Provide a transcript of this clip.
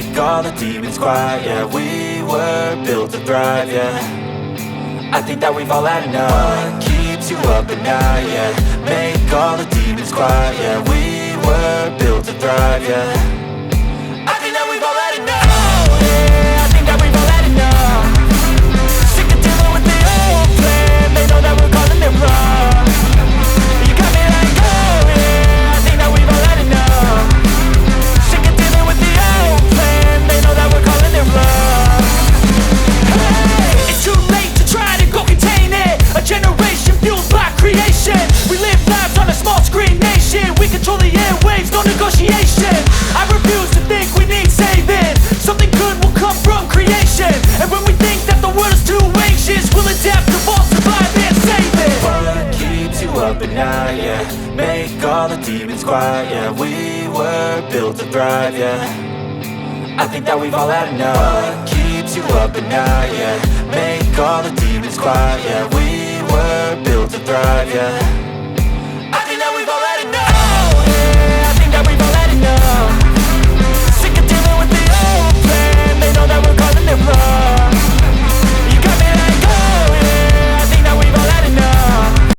make all the demons quiet. Yeah, we were built to thrive, yeah. I think that we've all had enough. What keeps you up at night, yeah. Make all the demons quiet, yeah. We were built to thrive, yeah. I think that we've all had enough. Oh yeah, I think that we've all had enough. Sick of dealing with the old plan. They know that we're calling it wrong. You got me like, oh yeah, I think that we've all had enough. Sick of dealing with the old plan. They know that we're calling it wrong. Hey, it's too late to try to go contain it. A generation fueled by creation. We live lives on a small screen nation. We control the airwaves, no negotiation. I refuse to think we need saving. Something good will come from creation. And when we think that the world is too anxious, we'll adapt, evolve, survive and save it. What keeps you up at night, yeah. Make all the demons quiet, yeah. We were built to thrive, yeah. I think that we've all had enough. What keeps you up at night, yeah. Make all the demons quiet, yeah. We were built to thrive, yeah.